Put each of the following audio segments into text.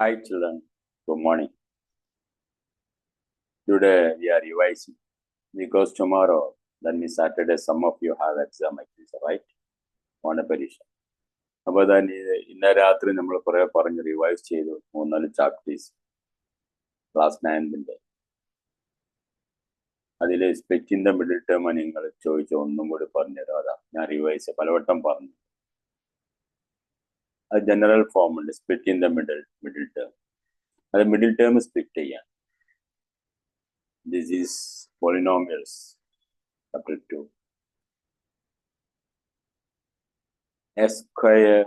Hi children, good morning. Today we are revising because tomorrow, that means Saturday, some of you have exam, right? ഓണപരീക്ഷ. അപ്പോൾ തന്നെ ഇന്ന രാത്രി നമ്മൾ കുറെ പറഞ്ഞ് റിവൈസ് ചെയ്തു 3-4 ചാപ്റ്റേഴ്സ് ക്ലാസ് 9ന്റെ. അതിൽ split in the middle term നിങ്ങൾ ചോദിച്ച ഒന്നും കൂടി പറഞ്ഞുതരാം. അതാ ഞാൻ റിവൈസ് പലവട്ടം പറഞ്ഞു. അത് ജനറൽ ഫോം ഉണ്ട്, split in the middle term. അത് മിഡിൽ ടേം സ്പ്ലിറ്റ് ചെയ്യാൻ. This is polynomials, chapter 2. S square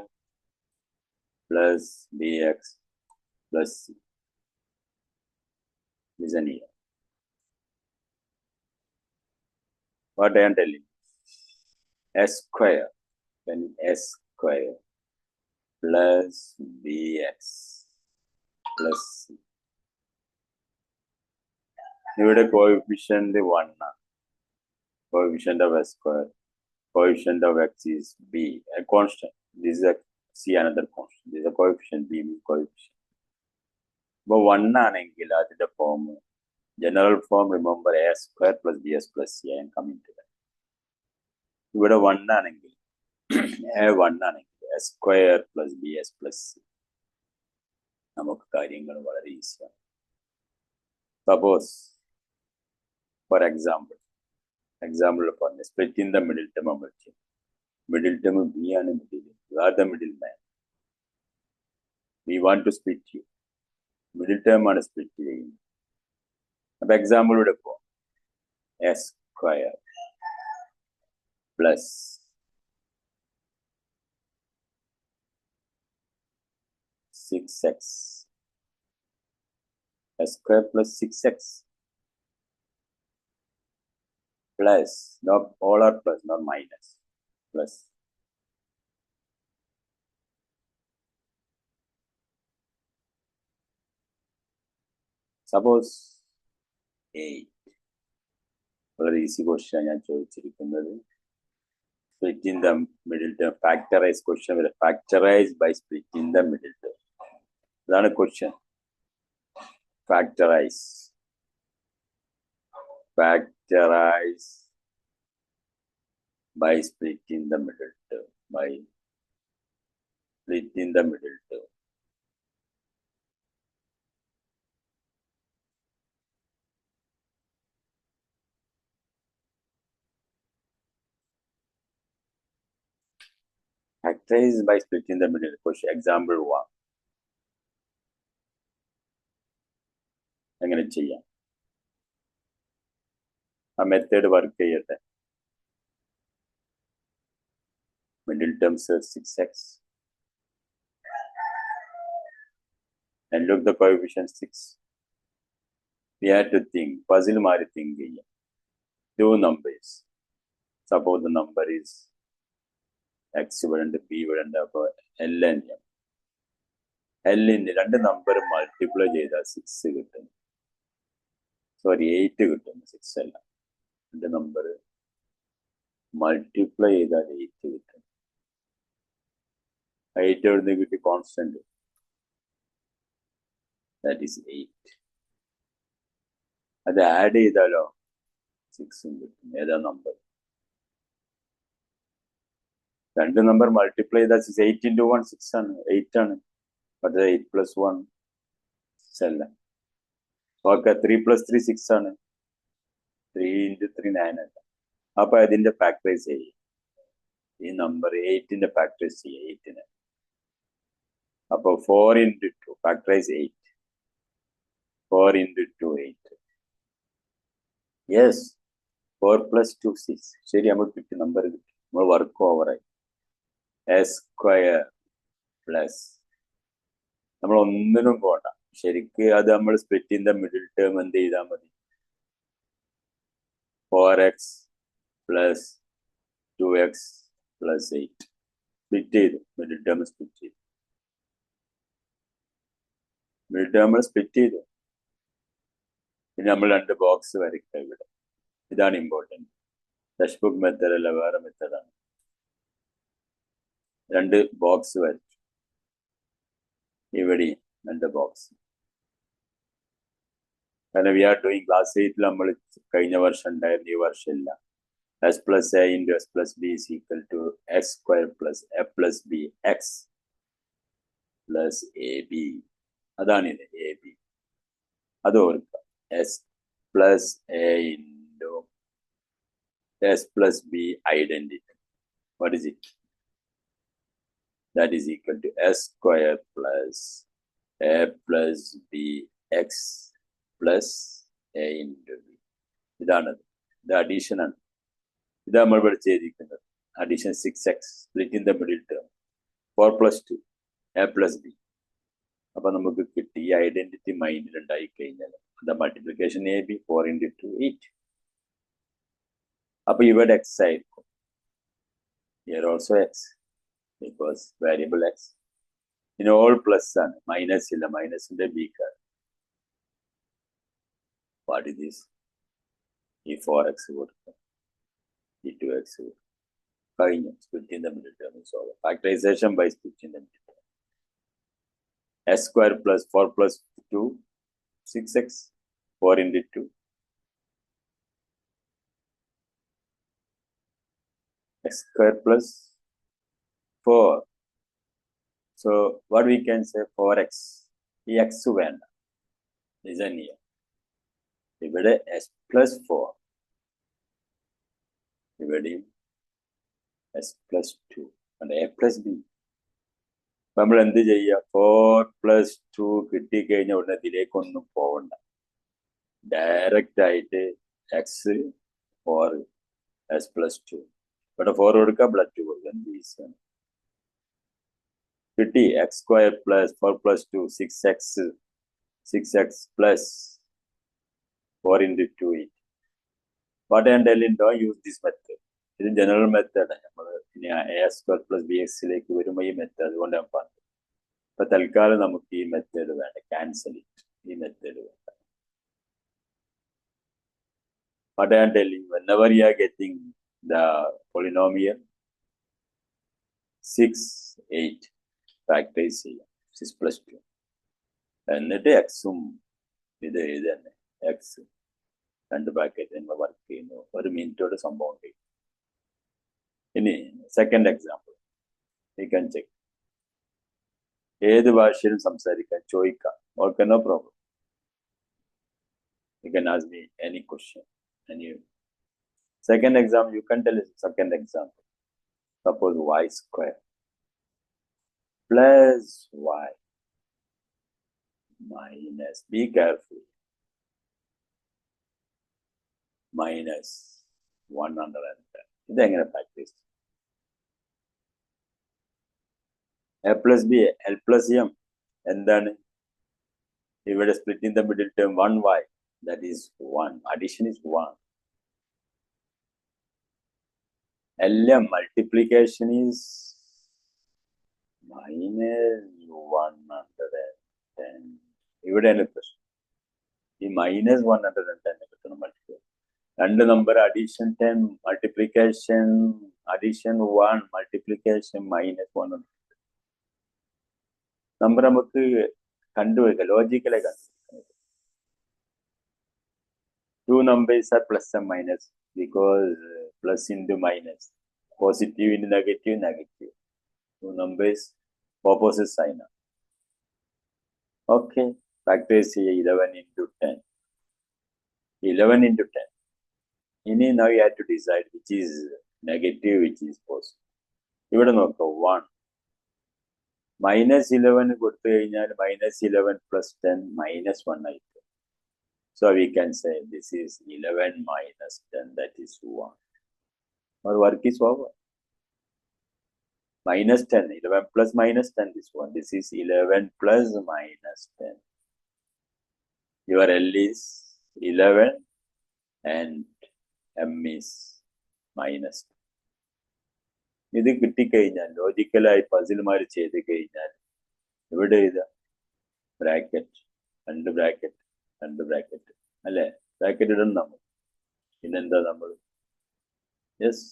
plus bx plus c. Listen here. What I am telling? S square, then S square plus bx plus c. ഇവിടെ coefficient 1 ആണ്. Coefficient of s square. Coefficient of x is b, a constant. This is a c, another constant. This is a coefficient, b means coefficient. But 1 ആണെങ്കിൽ അതിന്റെ form general form, remember a square plus bs plus c. I am coming to that. ഇവിടെ 1 ആണെങ്കിൽ a 1 ആണെങ്കിൽ a square plus bs plus c. നമുക്ക് കാര്യങ്ങൾ വളരെ ഈസിയാണ്. Suppose, for example പറഞ്ഞ split in the middle term നമ്മൾ ചെയ്യും. Middle term b ആണ് middle. You are the middle man. We want to split you. Middle term ആണ് split ചെയ്യുന്നത്. അപ്പോൾ എക്സാമ്പിൾ എടുക്കുക. s square plus 6x. S square plus 6x plus, not all are plus, not minus, plus suppose 8. വളരെ easy question ഞാൻ ചോദിച്ചിരിക്കുന്നത്. Split in the middle term, factorise question വരെ, factorise by split in the middle term. അതാണ് question. Factorise by splitting the middle term, by splitting the middle term. Factorize by splitting the middle. Question example 1. എങ്ങനെ ചെയ്യാം? ആ method work ചെയ്യട്ടെ. Middle terms are 6x. And look the coefficient 6. We have to think, puzzle മാറി think ചെയ്യാം. Two numbers. Suppose the number is x ഇവിടെ ഉണ്ട്, b ഇവിടെ ഉണ്ട്. അപ്പോൾ l and m. L-ന്റെ രണ്ട് നമ്പർ മൾട്ടിപ്ലൈ ചെയ്താൽ 6 കിട്ടും. സോറി 8 കിട്ടും, 6 അല്ല. രണ്ട് നമ്പർ മൾട്ടിപ്ലൈ ചെയ്താൽ 8 കിട്ടും. 8 എവിടുന്ന് കിട്ടി? കോൺസ്റ്റന്റ്. That is 8. അത് ആഡ് ചെയ്താലോ 6 കിട്ടും. ഏതാ നമ്പർ? രണ്ട് നമ്പർ മൾട്ടിപ്ലൈ ചെയ്താൽ 6. 8 into 1 6 ആണ്, 8 ആണ്. but 8 plus 1 6 അല്ല. ഓക്കെ, 3 plus 3 6 ആണ്. 3 into 3 9 അല്ല. അപ്പൊ അതിന്റെ ഫാക്ടറൈസ് ചെയ്യും. ഈ നമ്പർ 8ന്റെ ഫാക്ടറൈസ് ചെയ്യും 8ന്. അപ്പൊ 4 into 2 factorise 8. 4 into 2 8. Yes, 4 plus 2 6. ശരി, നമുക്ക് കിട്ടി, നമ്പർ കിട്ടി. നമ്മൾ വർക്ക് ഓവറായി. എസ് സ്ക്വയർ പ്ലസ്, നമ്മൾ ഒന്നിനും പോണ്ട. ശരിക്ക് അത് നമ്മൾ split in the middle term എന്ത് ചെയ്താൽ മതി? 4x plus 2x plus 8 split ചെയ്തു. മിഡിൽ ടേം സ്പ്ലിറ്റ് ചെയ്തു. മിഡിൽ ടേം സ്പ്ലിറ്റ് ചെയ്തു. പിന്നെ നമ്മൾ രണ്ട് ബോക്സ് വരയ്ക്കുക ഇവിടെ. ഇതാണ് ഇമ്പോർട്ടൻറ്റ്. ടെക്സ്റ്റ് ബുക്ക് മെത്തേഡ് അല്ല, വേറെ മെത്തേഡാണ്. രണ്ട് ബോക്സ് വരച്ചു ഇവിടെ. and the box. And we are doing class 8 നമ്മൾ കഴിഞ്ഞ വർഷം ഉണ്ടായിരുന്ന ഈ വർഷമില്ല. S plus A into S plus B is equal to x square plus A plus B x plus AB. അതാണിത് AB. അത് ഓർക്കുക. S plus A into S plus B identity. What is it? That is equal to S square plus A plus B x plus A into B. ഇതാണത്. ഇത് addition ആണ്. ഇത് നമ്മൾ ഇവിടെ ചെയ്തിരിക്കുന്നത്. Addition 6x split in the middle term 4 plus 2 A plus B. അപ്പൊ നമുക്ക് കിട്ടി ഈ ഐഡന്റിറ്റി മൈൻഡിൽ ഉണ്ടായി കഴിഞ്ഞാൽ the multiplication AB 4 into 2 8. അപ്പൊ ഇവിടെ x ആയിരിക്കും. Here also x because variable x. In all plus ആണ്, മൈനസ് ഇല്ല, മൈനസിന്റെ b car. What is this? ഈ 4x കൊടുക്കുക, ഈ 2x കൊടുക്കുക, കഴിഞ്ഞു. Split in the middle term is over. Factorization by split in the middle term. S square plus 4 plus 2 6x 4 into 2 x square plus 4. So what we can say 4x. ഈ x വേണ്ട. Listen here. ഇവിടെ s plus 4. ഇവിടെയും s plus 2 and a plus b. നമ്മൾ എന്ത് ചെയ്യുക? 4 plus 2 കിട്ടിക്കഴിഞ്ഞ ഉടനെ ഇതിലേക്കൊന്നും പോകണ്ട. Direct ആയിട്ട് എക്സ് 4 s plus 2. ഇവിടെ 4 കൊടുക്കുക, ബ്ലഡ് 2 കൊടുക്കുക. കിട്ടി X square plus 4 plus 2 6x plus 4 into 2 8. What I am telling, don't use this method. ഇത് ജനറൽ മെത്തേഡ്. നമ്മൾ ഇനി എ സ്ക്വയർ പ്ലസ് ബി എക്സിലേക്ക് വരുമ്പോൾ ഈ മെത്തേഡ് അതുകൊണ്ട് ഞാൻ പറഞ്ഞു. ഇപ്പൊ തൽക്കാലം നമുക്ക് ഈ മെത്തേഡ് വേണ്ട, ക്യാൻസൽ ഇറ്റ്. ഈ മെത്തേഡ് വേണ്ട. What I am telling, whenever you are getting the polynomial 6 8 factorise ചെയ്യാം. 6 plus 2 എന്നിട്ട് എക്സും ഇത് തന്നെ എക്സ് 2 ബ്രാക്കറ്റ് നമ്മൾ വർക്ക് ചെയ്യുന്നു. 1 മിനിറ്റോട് സംഭവം കഴിയും. ഇനി second example you can check. ഏത് ഭാഷയിലും സംസാരിക്കാൻ, ചോദിക്കാം. Okay, no problem. You can ask me any question. Second example, you can tell us second example. Suppose y square plus y minus, be careful, minus 110. ഇത് എങ്ങനെ practice? a plus b l plus m എന്താണ്? ഇവിടെ split in the middle term 1y, that is 1. Addition is 1. LM multiplication is minus 110. ഇവിടെയാണ് പ്രശ്നം. ഈ minus 110 കിട്ടണം multiply. രണ്ട് number addition 10 multiplication addition 1 multiplication minus 100. Number നമുക്ക് കണ്ടുപിടിക്കാം, ലോജിക്കലായി കണ്ടുപിടിക്കാം. 2 numbers are plus and minus because plus into minus, positive into negative, negative. 2 numbers opposite sign. Okay, factors 11 into 10. 11 into 10. Now you have to decide which is negative, which is positive. ഇവിടെ നോക്കുക 1 minus 11 കൊടുത്തു കഴിഞ്ഞാൽ minus 11 plus 10 minus 1 ആയിട്ട്. So we can say this is 11 minus 10, that is 1. Our work is over. Minus 10, 11 plus minus 10 is 1. This is 11 plus minus 10. Your L is 11 and M is minus 10. ഇത് കിട്ടിക്കഴിഞ്ഞാൽ ലോജിക്കലായി പസിൽമാർ ചെയ്ത് കഴിഞ്ഞാൽ ഇവിടെ ഇതാ bracket 2 bracket 2 bracket അല്ലേ? Bracket ഇടണം നമ്മൾ. പിന്നെന്താ നമ്മൾ യെസ്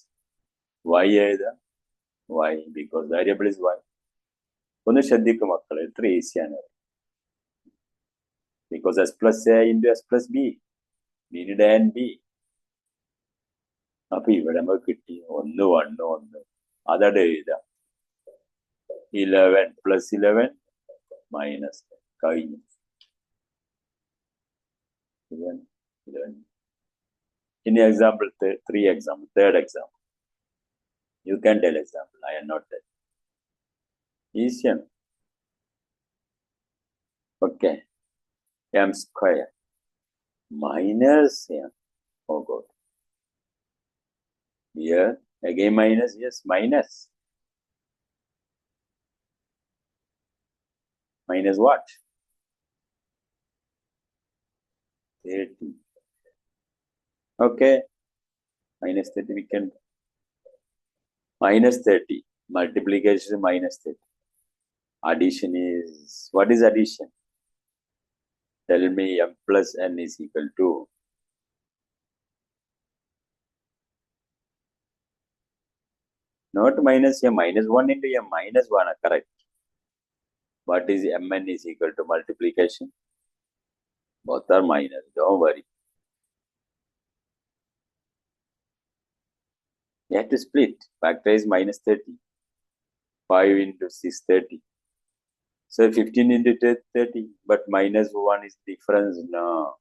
വൈ എഴുതാ, y because variable is y. ഒന്ന് ശ്രദ്ധിക്കും മക്കളെ, എത്ര ഈസിയാണ്. because s plus a into s plus b. B യുടെ and b. അപ്പൊ ഇവിടെ നമുക്ക് കിട്ടി 1 1 1. അതവിടെ എഴുതാം. 11 plus 11 minus കഴിഞ്ഞു. 11. In example, third example. You can tell example. I am not that. Easy. Okay. M square minus m. Oh God. Here again minus. Yes, minus. Minus what? 30. Okay. Minus 30 we can. Minus 30. Multiplication is minus 30. Addition is, what is addition? Tell me. M plus n is equal to not minus m, minus 1 into m, minus 1, correct. What is mn is equal to multiplication? Both are minus, don't worry. You have to split. Factorize minus 30. 5 into 6, 30. So 15 into 30, but minus 1 is difference. No.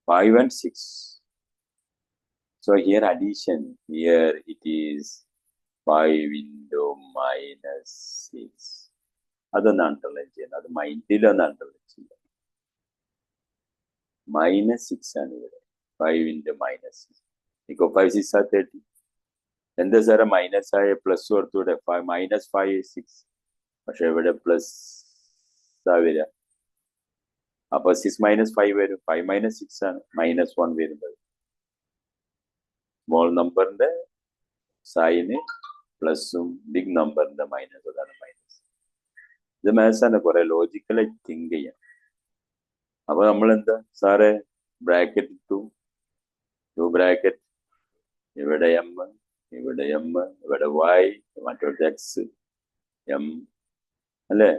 5 and 6. So here addition. Here it is 5 into minus 6. അതൊന്നും underline ചെയ്യുന്നത്. അത് മൈൻഡിലൊന്നും underline ചെയ്യുക. Minus 6 ആണ് ഇവിടെ. 5 into minus 6. ഇപ്പൊ 5 6 are 30. എന്താ സാറെ minus ആയ പ്ലസ് കൊടുത്തൂടെ? മൈനസ് 5 6. പക്ഷെ ഇവിടെ പ്ലസ് വരിക. അപ്പൊ 6 minus 5 വരും. 5 minus 6 ആണ് minus 1 വരുന്നത്. സ്മോൾ നമ്പറിന്റെ സൈന് പ്ലസും ബിഗ് നമ്പറിന്റെ മൈനസ്, അതാണ് മൈനസ്. ഇത് മാത്സാണ്, കുറെ ലോജിക്കലായി തിങ്ക് ചെയ്യാം. അപ്പൊ നമ്മൾ എന്താ സാറെ ബ്രാക്കറ്റ് ഇട്ടു. 2 ബ്രാക്കറ്റ്, ഇവിടെ എം, ഇവിടെ എം, ഇവിടെ വൈ, മറ്റൊരു എക്സ്, എം അല്ലേ.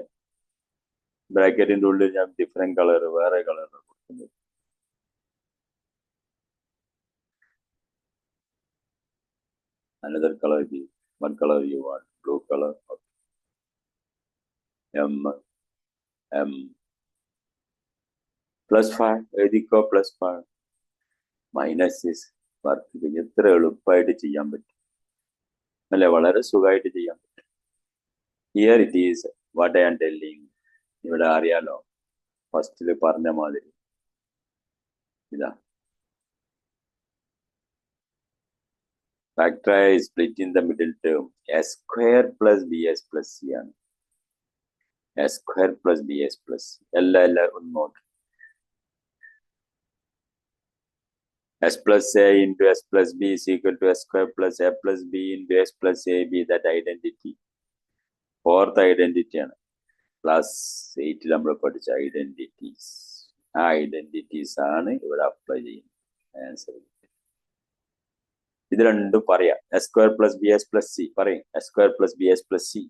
ബ്രാക്കറ്റിന്റെ ഉള്ളിൽ ഞാൻ ഡിഫറെന്റ് കളർ, വേറെ കളർ കൊടുക്കുന്നത്. Another color, what color you want? Blue color. Okay. M plus 5, എഴുതിക്കോ plus 5. മൈനസ് 6 വർക്ക് എത്ര എളുപ്പമായിട്ട് ചെയ്യാൻ പറ്റും അല്ലെ? വളരെ സുഖമായിട്ട് ചെയ്യാൻ പറ്റും. Here it is what I am telling. ഇവിടെ അറിയാലോ, ഫസ്റ്റില് പറഞ്ഞ മാതിരി ഇതാ. Factorize, split in the middle term. S square plus bs plus c ആണ്. S square plus bs plus c. എല്ലാം ഒന്നോട്ട്. S plus a into s plus b is equal to s square plus a plus b into s plus ab. That identity. Fourth identity ആണ്. Class 8 നമ്മൾ പഠിച്ച identities. ആ identities ആണ് ഇവിടെ apply ചെയ്യുന്നത്. Answer ഇത് രണ്ടും പറയാം. S square plus b s plus c പറയും. S square plus b s plus c.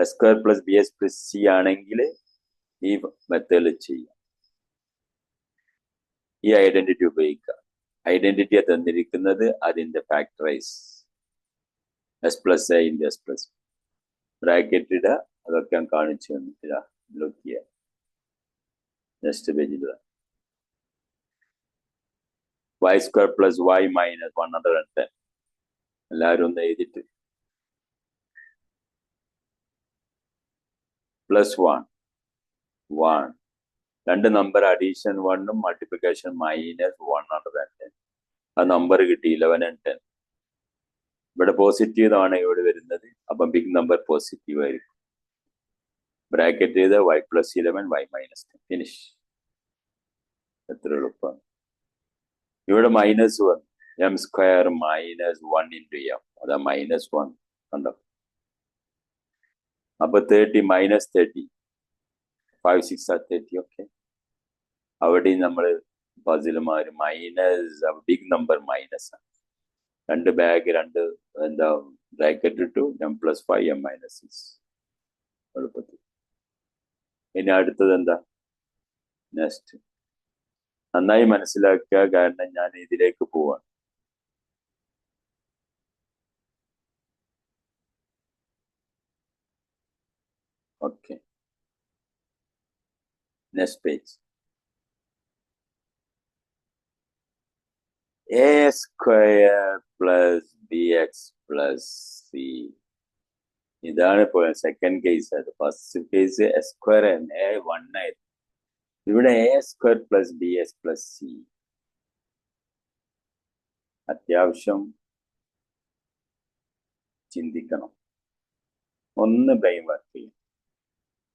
S square plus b s plus c ആണെങ്കിൽ ഈ മെത്തേഡിൽ ചെയ്യാം. ഈ ഐഡന്റിറ്റി ഉപയോഗിക്കുക. ഐഡന്റിറ്റിയെ തന്നിരിക്കുന്നത് അതിന്റെ factorise. S plus A into S plus bracket ഇടുക. അതൊക്കെ ഞാൻ കാണിച്ചു തന്നിട്ടില്ല. ലുക്ക് ചെയ്യാം. നെക്സ്റ്റ് പേജിൽ y square plus y minus 110. എല്ലാവരും ഒന്ന് എഴുതിട്ട് പ്ലസ് 1 രണ്ട് നമ്പർ അഡീഷൻ 1ഉം മൾട്ടിപ്ലിക്കേഷൻ മൈനസ് 110. ആ നമ്പർ കിട്ടി 11 and 10. ഇവിടെ പോസിറ്റീവ് ആണ് ഇവിടെ വരുന്നത്. അപ്പം ബിഗ് നമ്പർ പോസിറ്റീവ് ആയിരിക്കും. ബ്രാക്കറ്റ് ചെയ്ത് y plus 11 y minus 10. Finish. എത്ര എളുപ്പമാണ്. ഇവിടെ minus 1, M square minus 1 into M, അതാ മൈനസ് 1 കണ്ടോ. അപ്പൊ 30 മൈനസ് 30, 5 6 are 30. ഓക്കെ, അവിടെ നമ്മൾ പസിലുമാർ മൈനസ് ബിഗ് നമ്പർ മൈനസ് ആണ്. രണ്ട് ബാഗ് രണ്ട് എന്താ ബ്രാക്കറ്റ് ഇട്ടു. എം പ്ലസ് 5 എം മൈനസ് 6 എളുപ്പത്തിൽ. ഇനി അടുത്തത് എന്താ? നെക്സ്റ്റ് നന്നായി മനസ്സിലാക്കുക, കാരണം ഞാൻ ഇതിലേക്ക് പോവാണ്. Okay, next page. A square plus B X plus C. ഇതാണ് ഇപ്പോൾ സെക്കൻഡ് കേസ്. അത് first case A square A 1 ആയിരുന്നു. ഇവിടെ A square plus B X plus C. അത്യാവശ്യം ചിന്തിക്കണം, ഒന്ന് ബ്രെയിൻ വർക്ക് ചെയ്യും.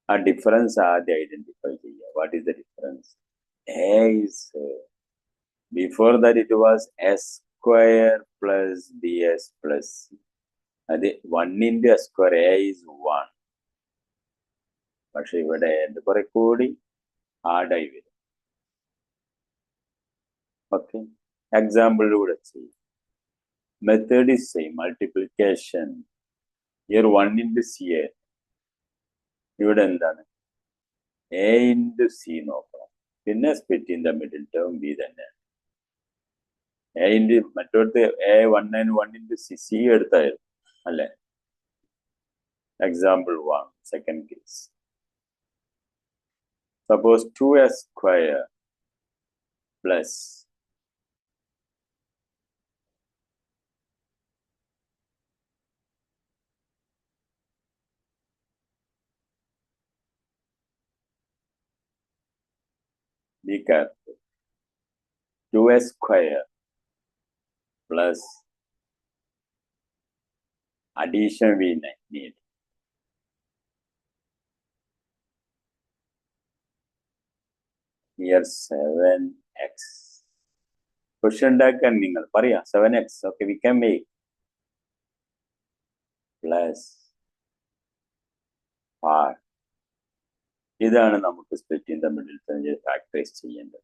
ആ ഡിഫറൻസ് ആദ്യം ഐഡന്റിഫൈ ചെയ്യുക. What is the difference? A is before that it was S square plus b s plus C. അത് 1 into S square, A is 1. പക്ഷെ ഇവിടെ കുറെ കൂടി ആഡായി വരും. ഓക്കെ, എക്സാമ്പിളിലൂടെ ചെയ്യും. Method is same, multiplication. ഇയർ 1 into സി. ഇവിടെ എന്താണ്? എ ഇൻറ്റു സി നോക്കണം, പിന്നെ split in the middle term b തന്നെയാണ്. എ ഇൻറ്റു മറ്റോടത്ത് a 1 and 1 into c, c എടുത്തായിരുന്നു അല്ലേ? Example 1, second case. Suppose 2s square plus be careful, 2s square plus addition we need. Here 7x. Question ഉണ്ടാക്കാൻ നിങ്ങൾ പറയാം 7x. Okay, we can make plus 5. ഇതാണ് നമുക്ക് split in the middle term factorise ചെയ്യേണ്ടത്.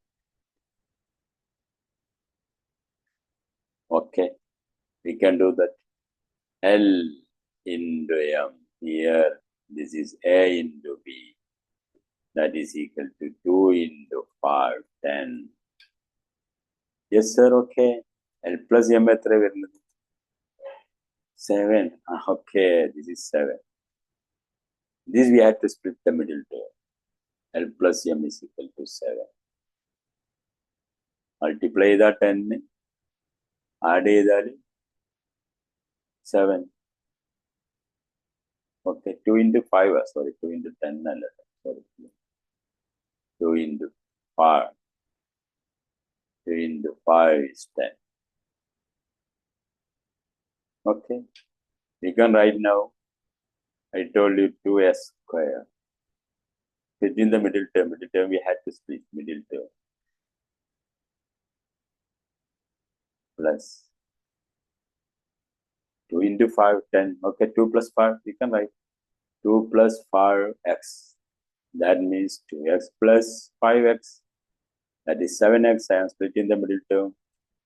Okay, we can do that. L into m. Here this is a into b. That is equal to 2 into 5, 10. Yes sir, okay. L plus m എത്ര വരുന്നത്? 7. Okay, this is 7. This we have to split the middle term. L plus m is equal to 7. Multiply the 10. Add ചെയ്താൽ 7. Okay, 2 into 5. Sorry, 2 into 10. Sorry. 2 into 5. 2 into 5 is 10. Okay, we can write now. I told you 2s square. Between the middle term we had to split middle term. Plus 2 into 5, 10. Okay, 2 plus 5, we can write 2 plus 5x. That means 2x plus 5x. That is 7x. I am splitting the middle term.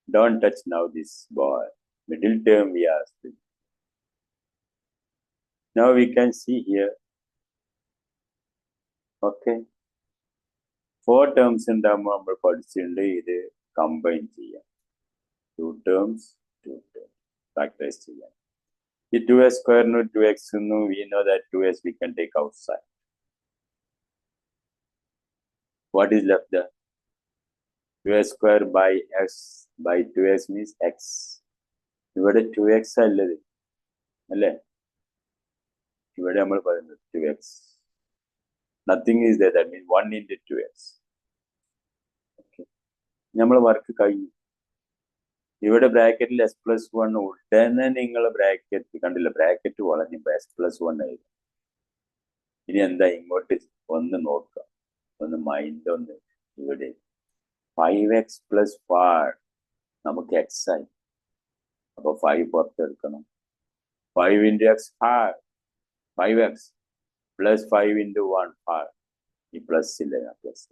Don't touch now this boy. Middle term we are split. Now we can see here. Okay, 4 terms in the number പഠിച്ചിട്ടുണ്ട്. ഇത് combine ചെയ്യാം. 2 terms, 2 terms factorize ചെയ്യാം. ഈ 2s square no 2x no, we know that 2s we can take outside. What is left there? 2s square by x by 2s means x. ഇവിടെ 2x അല്ലത് അല്ലേ? ഇവിടെ നമ്മൾ പറയുന്നത് 2x. Nothing is there. That means 1 into 2x. Okay, നമ്മൾ work കഴിഞ്ഞു. ഇവിടെ ബ്രാക്കറ്റിൽ എസ് പ്ലസ് 1 ഉടനെ നിങ്ങൾ ബ്രാക്കറ്റ് കണ്ടില്ല, ബ്രാക്കറ്റ് വളഞ്ഞപ്പോൾ എസ് പ്ലസ് 1 ആയിരുന്നു. ഇനി എന്താ ഇങ്ങോട്ട് ഒന്ന് നോക്കുക, ഒന്ന് മൈൻഡ് ഒന്ന്. ഇവിടെ 5x plus 5 നമുക്ക് x ആയി. അപ്പൊ 5 പുറത്തെടുക്കണം. 5 into x 5x plus 5 into 1 5. ഈ പ്ലസ് ഇല്ല, പ്ലസ്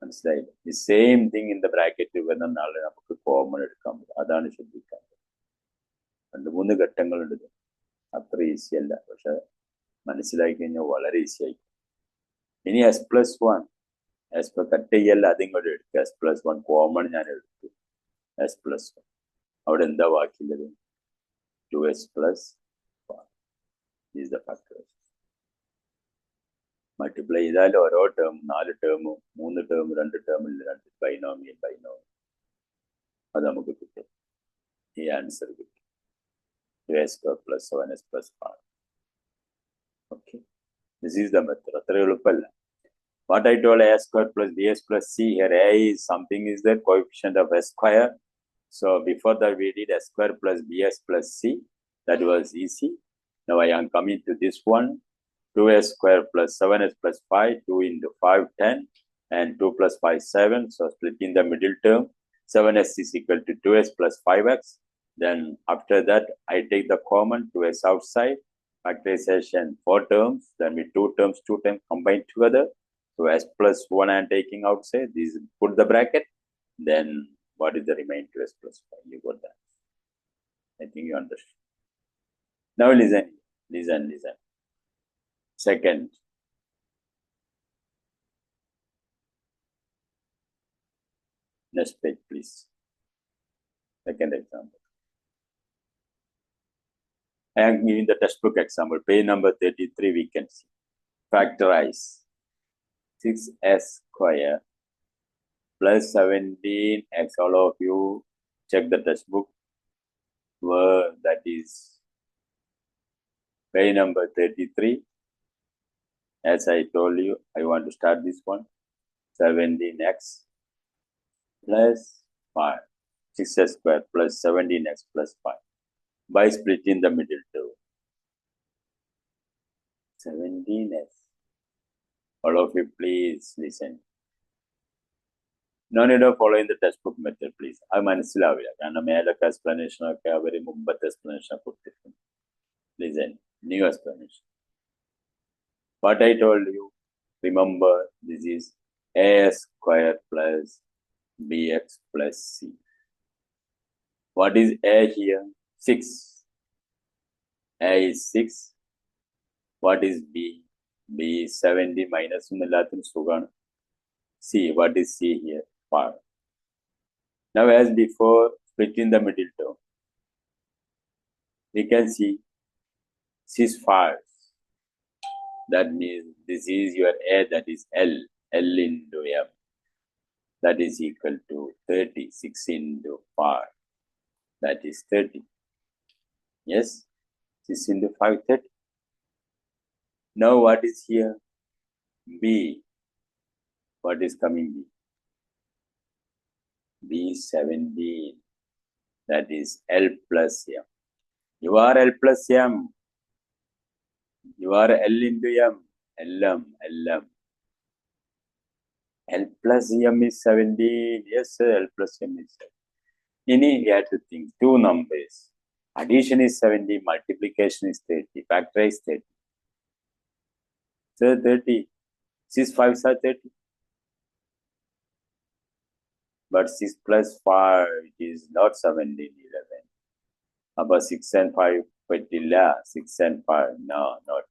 മനസ്സിലായില്ല? ഈ same thing in the bracket വരുന്ന നാളെ നമുക്ക് കോമൺ എടുക്കാൻ പറ്റും. അതാണ് ശ്രദ്ധിക്കാൻ. 2-3 ഘട്ടങ്ങളുണ്ട്. അത്ര ഈസി അല്ല, പക്ഷെ മനസ്സിലാക്കി കഴിഞ്ഞാൽ വളരെ ഈസി ആയി. ഇനി s+1 കട്ട് ചെയ്യല്ല, അതിങ്ങോട്ട് എടുക്കുക. s+1 കോമൺ ഞാൻ എടുത്തു. s+1 അവിടെ എന്താ ബാക്കിയുള്ളത്? 2s plus 1 is the factor. Multiply ചെയ്താൽ ഓരോ ടേം 4 ടേമും 3 ടേം 2 ടേമിൽ 2 ബൈനോമിയൽ അത് നമുക്ക് കിട്ടും. ഈ ആൻസർ കിട്ടും. 2s square plus 7s plus 1. Okay, this is the method. അത്ര എളുപ്പമല്ല. What I told a square plus bs plus c, here a is something is the coefficient of s square. So before that we did s square plus bs plus c. That was easy. Now I am coming to this one. 2s square plus 7s plus 5. 2 into 5, 10. And 2 plus 5, 7. So splitting the middle term. 7s is equal to 2s plus 5x. Then after that I take the common 2s outside. Factorization 4 terms. Then with 2 terms combined together. So s plus 1 I am taking outside. This put the bracket. Then what is the remainder? 2s plus 5. You got that. I think you understand. Now listen. Second. Next page, please. Second example. I am giving the textbook example. Page number 33, we can see. Factorize 6s square plus 17x. All of you check the textbook. Where that is page number 33. As I told you, I want to start this one. 17x plus 5. 6s square plus 17x plus 5. By splitting the middle term. 17s. All of you please listen. No need of following the textbook method, please. അത് മനസ്സിലാവില്ല. കാരണം മേലൊക്കെ explanation ഒക്കെ അവർ മുമ്പത്തെ explanation കൊടുത്തിട്ടുണ്ട്. Listen, new explanation. What I told you, remember, this is a square plus bx plus c. What is a here? 6. A is 6. What is b? B is 70 minus എല്ലാത്തിനും സുഖമാണ്. C, what is C here? 5. Now as before, split in the middle term. We can see C is 5. That means this is your A, that is L. L into M. That is equal to 30. 6 into 5. That is 30. Yes? 6 into 5, 30. Now what is here? B. What is coming B? B is 17. That is L plus M. You are L plus M. You are L into M. LM. L plus M is 17. Yes, sir, L plus M is 17. Ini we have to think. Two numbers. Addition is 70. Multiplication is 30. Factorize 30. So 30. 6 5s are 30. But 6 plus 5 it is not 17, 11. About 6 and 5 patilla. 6 and 5. No, not.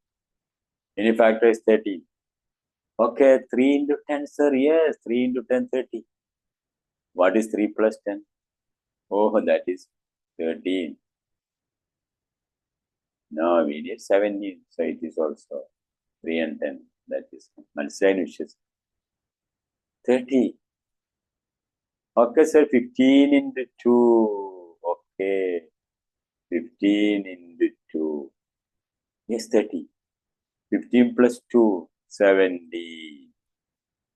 Any factor is 30. Okay, 3 into 10, sir. Yes, 3 into 10, 30. What is 3 plus 10? Oh, that is 13. No, we need 17. So it is also 3 and 10. That is Malsain wishes. 30. Okay, sir. 15 into 2. Okay. 15 into 2. Yes, 30. 15 plus 2, 70.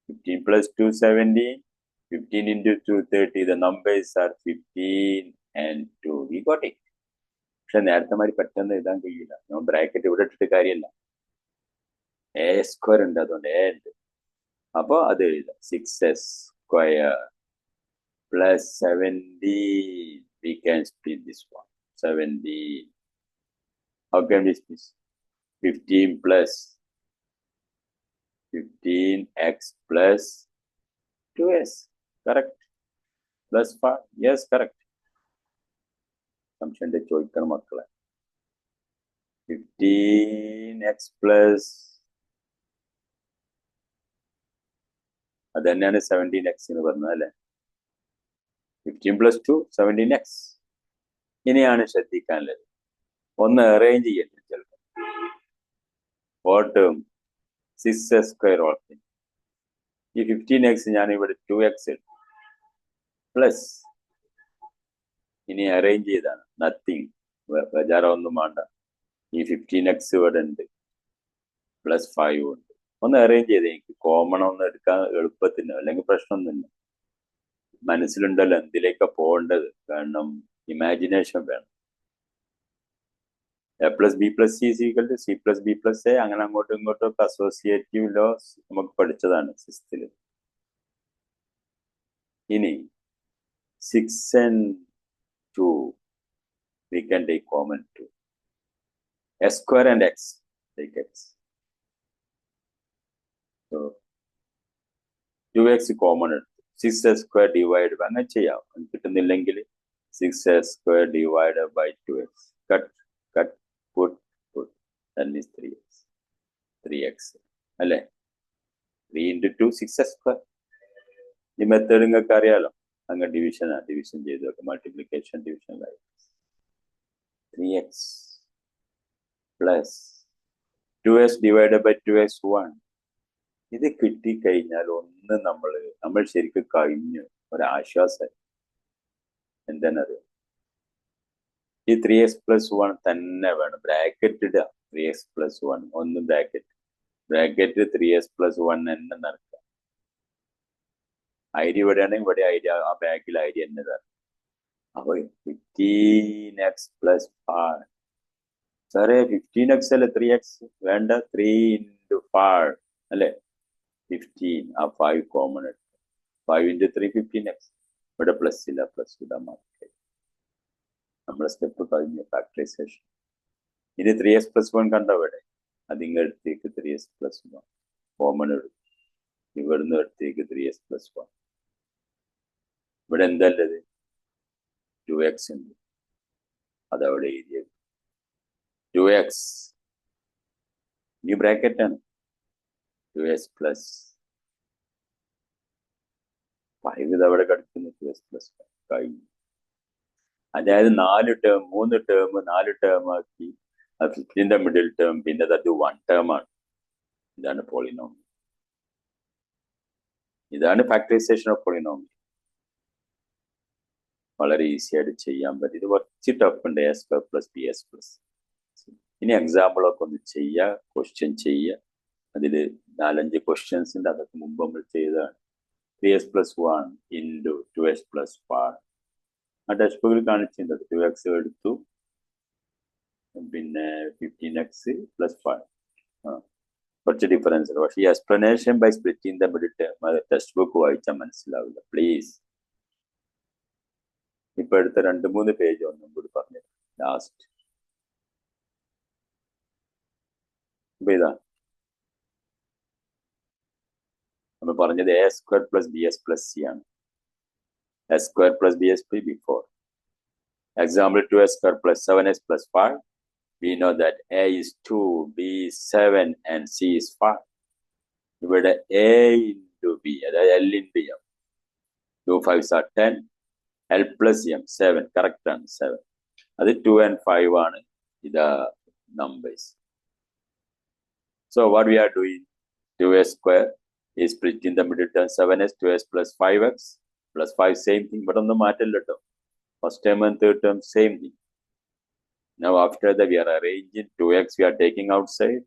15 plus 2, 70. 15 into 2, 30. The numbers are 15 and 2. We got it. പക്ഷെ നേരത്തെ മാതിരി പെട്ടെന്ന് എഴുതാൻ കഴിയില്ല. ഞാൻ bracket ഇവിടെ ഇട്ടിട്ട് കാര്യമില്ല. എ സ്ക്വയർ ഉണ്ട്, അതുകൊണ്ട് എ ഉണ്ട്. അപ്പോൾ അത് എഴുതാം. 6s square plus 17. We can split this one. 17. How can we split? 15 plus 15x plus 2s. Correct. Plus 5. Yes, correct. സംശയം ചോദിക്കണം മക്കളെ. 15x plus അത് തന്നെയാണ് 17x എന്ന് പറഞ്ഞത് അല്ലെ. 15 + 2 17x. ഇനിയാണ് ശ്രദ്ധിക്കാനുള്ളത്, ഒന്ന് അറേഞ്ച് ചെയ്യണം ചിലപ്പോൾ. All term 6x² all. ഈ 15x ഞാൻ ഇവിടെ 2x എടുത്തു പ്ലസ്, ഇനി അറേഞ്ച് ചെയ്താണ്, നത്തിങ്, ബജാറൊന്നും വേണ്ട. ഈ 15x ഇവിടെ ഉണ്ട്, പ്ലസ് 5 ഉണ്ട്. ഒന്ന് അറേഞ്ച് ചെയ്ത് എനിക്ക് കോമൺ ഒന്ന് എടുക്കാൻ എളുപ്പത്തിന്, അല്ലെങ്കിൽ പ്രശ്നമൊന്നുമില്ല. മനസ്സിലുണ്ടല്ലോ എന്തിലേക്കാ പോകേണ്ടത്, കാരണം ഇമാജിനേഷൻ വേണം. A + B + C = C + B + A, അങ്ങനെ അങ്ങോട്ടും ഇങ്ങോട്ടും ഒക്കെ അസോസിയേറ്റീവ് ലോസ് നമുക്ക് പഠിച്ചതാണ് 6th. ഇനി 6 and 2 we can take common 2. S² and x, take x. So 2x common എടുത്തു, 6x² ഡിവൈഡ് അങ്ങനെ ചെയ്യാം. കിട്ടുന്നില്ലെങ്കിൽ 6x² divide by 2x. Cut cut put put, that means 3x അല്ലേ. 3 × 2 6x². ഈ മെത്തേഡ് നിങ്ങൾക്ക് അറിയാലോ, അങ്ങ് ഡിവിഷൻ ചെയ്ത് multiplication division 3x plus 2x divide by 2x 1. ഇത് കിട്ടിക്കഴിഞ്ഞാൽ ഒന്ന് നമ്മൾ ശരിക്കും കഴിഞ്ഞു, ഒരാശ്വാസം. എന്താണത്, ഈ 3x + 1 തന്നെ വേണം, ബ്രാക്കറ്റ് ഇടുക. 3x + 1 ഒന്ന് ബ്രാക്കറ്റ് 3x + 1 തന്നെ നടക്കുക. ഐഡി ഇവിടെയാണെങ്കിൽ ഇവിടെ ഐഡിയ, ആ ബാക്കിൽ ഐഡിയ തന്നെ തരാം. അപ്പൊ 15x + 5. സാറേ 15x അല്ലേ 3x? വേണ്ട, 3 × 5 അല്ലേ 15. ആ 5 കോമൺ എടുത്തു. 5 × 3 15x. ഇവിടെ പ്ലസ് ഇല്ല, പ്ലസ് ഇടാൻ മാത്രമേ. നമ്മുടെ സ്റ്റെപ്പ് കഴിഞ്ഞു, ഫാക്ടറൈസേഷൻ. ഇനി 3x + 1 കണ്ടോ ഇവിടെ, അതിങ്ങ് എടുത്തേക്ക് 3x + 1 കോമൺ എടുക്കും. ഇവിടുന്ന് എടുത്തേക്ക് 3x + 1. ഇവിടെ എന്തല്ലത്, 2x ഉണ്ട്, അതവിടെ എഴുതിയത് 2x. ഈ ബ്രാക്കറ്റാണ് 2x + 5 ഇതവിടെ കിടക്കുന്നു. 2x + 5 കഴിഞ്ഞു. അതായത് 3 ടേം ആക്കി. 15ന്റെ മിഡിൽ ടേം, പിന്നെ അത് 1 ടേം ആണ്. ഇതാണ് പോളിനോമിയൽ. ഇതാണ് ഫാക്ടറൈസേഷൻ ഓഫ് പോളിനോമിയൽ. വളരെ ഈസി ആയിട്ട് ചെയ്യാൻ പറ്റും. ഇത് കുറച്ച് ടഫ് ഉണ്ട്, A² + BS+. ഇനി എക്സാമ്പിളൊക്കെ ഒന്ന് ചെയ്യുക, ക്വസ്റ്റ്യൻ ചെയ്യുക. അതിൽ 4-5 ക്വസ്റ്റ്യൻസ് ഉണ്ട്, അതൊക്കെ മുമ്പ് നമ്മൾ ചെയ്തതാണ്. 3x + 1 × 2x + 5. ആ ടെക്സ്റ്റ് ബുക്കിൽ കാണിച്ചിട്ടുണ്ട്. 2x എടുത്തു, പിന്നെ 15x + 5. കുറച്ച് ഡിഫറൻസ് ഉണ്ട്. പക്ഷേ ഈ explanation by splitting the middle term textbook വായിച്ചാൽ മനസ്സിലാവില്ല. പ്ലീസ് ഇപ്പൊ എടുത്ത 2-3 പേജ് ഒന്നും കൂടി പറഞ്ഞു ലാസ്റ്റ്. ഇപ്പൊ ഇതാ നമ്മൾ പറഞ്ഞത് A² + BS + C ആണ്. S² + BS before. Example 2x² + 7x + 5. We know that A is 2, B is 7 and C is 5. ഇവിടെ A × B, അതായത് L × M. 2 5s are 10. L + M 7, correct ആണ് 7. അത് 2 and 5 ആണ്. ഇതാ numbers. So what we are doing, 2x² is split in the middle term 7x, 2x + 5x + 5 same thing. But ഒന്നും മാറ്റില്ല കേട്ടോ. First term and third term same thing. Now after that we are arranging 2x we are taking outside.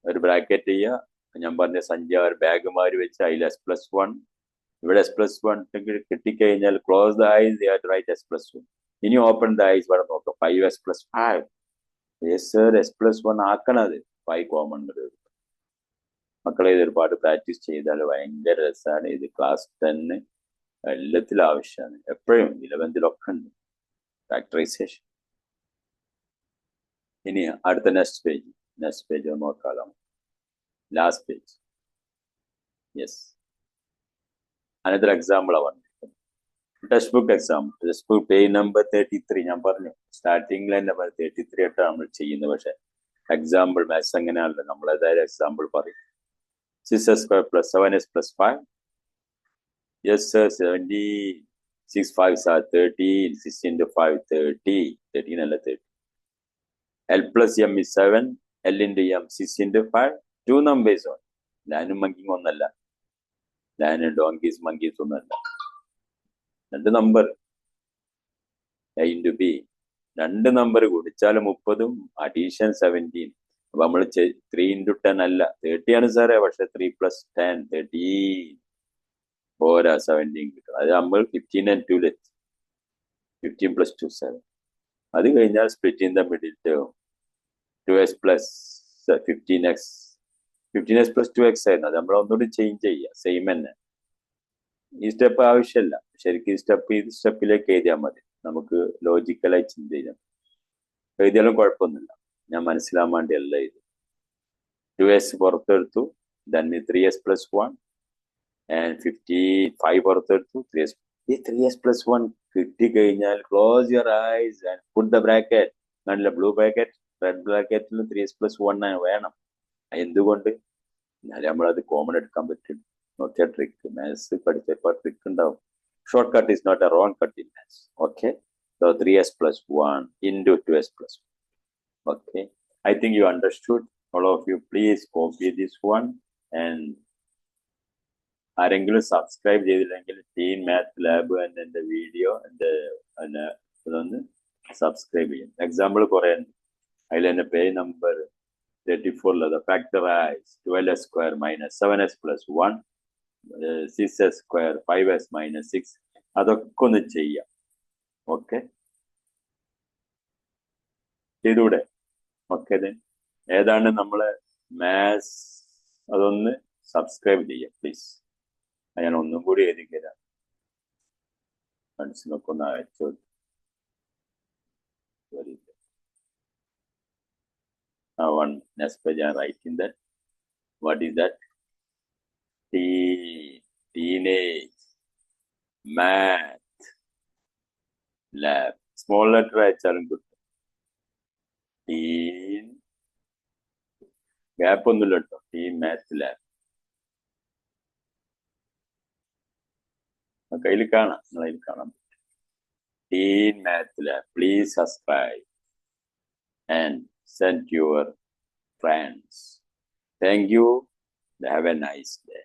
ഒരു bracket ചെയ്യുക. ഞാൻ പറഞ്ഞ സഞ്ജയ ഒരു bag മാറി വെച്ച് അതിൽ S + 1. ഇവിടെ S + 1 കിട്ടിക്കഴിഞ്ഞാൽ close the eyes, right S + 1. ഇനി ഓപ്പൺ ദ ഐസ് ഇവിടെ നോക്കാം. 5x + 5. S + 1 ആക്കണത് 5 common. മക്കളെ ഇത് ഒരുപാട് പ്രാക്ടീസ് ചെയ്താൽ ഭയങ്കര രസമാണ്. ഇത് ക്ലാസ് 10 എല്ലാത്തിലും ആവശ്യമാണ്. എപ്പോഴും 11th ഫാക്ടറൈസേഷൻ. ഇനി അടുത്ത നെക്സ്റ്റ് പേജ് നോക്കാലോ. Last page. Yes, another example ആണ്. Textbook example. Textbook page number 33. ഞാൻ പറഞ്ഞു സ്റ്റാർട്ടിങ്ങിൽ തന്നെ 33 ആയിട്ടാണ് നമ്മൾ ചെയ്യുന്നത്. പക്ഷെ എക്സാമ്പിൾ മാത്സ് എങ്ങനെയാണല്ലോ, നമ്മൾ ഏതായാലും എക്സാമ്പിൾ പറയും. 6s square plus 7s plus 5. Yes, sir. 76 5s are 13. 6 into 5, 30. 13 and 30. L plus m is 7. L into m 6 into 5. 2 numbers on. Lion monkey on the left. Lion and donkeys, monkeys on the left. And the number A into B. രണ്ട് number കൂടിച്ചാൽ 30ഉം addition 17. അപ്പൊ നമ്മൾ 3 into 10 അല്ല 30 ആണ് സാറേ. പക്ഷെ 3 plus 10 13 പോരാ 17 കിട്ടും. അത് നമ്മൾ 15 and 2 ലെത്തി. 15 plus 2 7. അത് കഴിഞ്ഞാൽ split in the middle term 2s plus 15x 15x plus 2x ആയിരുന്നു. അത് നമ്മൾ ഒന്നുകൂടി ചേഞ്ച് ചെയ്യുക. സെയിം തന്നെ. ഈ സ്റ്റെപ്പ് ആവശ്യമില്ല. ശരിക്കും ഈ സ്റ്റെപ്പിലേക്ക് എഴുതിയാൽ മതി. നമുക്ക് ലോജിക്കലായി ചിന്ത ചെയ്യാം. എഴുതിയാലും കുഴപ്പമൊന്നുമില്ല. ഞാൻ മനസ്സിലാൻ വേണ്ടിയല്ല ഇത്. 2s പുറത്തെടുത്തു. then 3s plus 1 and 55 പുറത്തെടുത്തു. 3s plus 1 കിട്ടിക്കഴിഞ്ഞാൽ close your eyes and put the bracket. നല്ല ബ്ലൂ ബ്രാക്കറ്റ് റെഡ് ബ്രാക്കറ്റിലും 3s plus 1 വേണം. എന്തുകൊണ്ട്? എന്നാലും നമ്മളത് കോമൺ എടുക്കാൻ പറ്റും. നോക്കിയ ട്രിക്ക്. മാത്സ് പഠിച്ചപ്പോൾ ട്രിക്ക് ഉണ്ടാവും. Shortcut is not a wrong cut in maths. Okay. So 3s plus 1 into 2s plus 1. Okay. I think you understood. All of you, please copy this one. And ആരെങ്കിലും subscribe ചെയ്തില്ലെങ്കിൽ tin math lab എൻ്റെ video ഇതൊന്ന് subscribe ചെയ്യും. Example കുറേ ഉണ്ട്. അതിൽ തന്നെ page number 34 factorise 12s square minus 7s plus 1. 6s square 5s minus 6. അതൊക്കെ ഒന്ന് ചെയ്യാം. ഓക്കെ, ചെയ്തൂടെ? ഓക്കെ, ഏതാണ് നമ്മളെ മാത്സ് അതൊന്ന് സബ്സ്ക്രൈബ് ചെയ്യാം പ്ലീസ്. ഞാൻ ഒന്നും കൂടി എഴുതി തരാം. ഫ്രണ്ട്സിനൊക്കെ ഒന്ന് അയച്ചു. one next page I'm writing that. What is that? Teenage math lab. Small letter അയച്ചാലും കിട്ടും. ടീൻ ഗ്യാപ്പ് ഒന്നുമില്ല കേട്ടോ. ടീൻ മാത്ത് ലാബ് കയ്യിൽ കാണാം. നിങ്ങളതിൽ കാണാൻ പറ്റും. Teen math lab. Please subscribe and send your friends. Thank you. Have a nice day.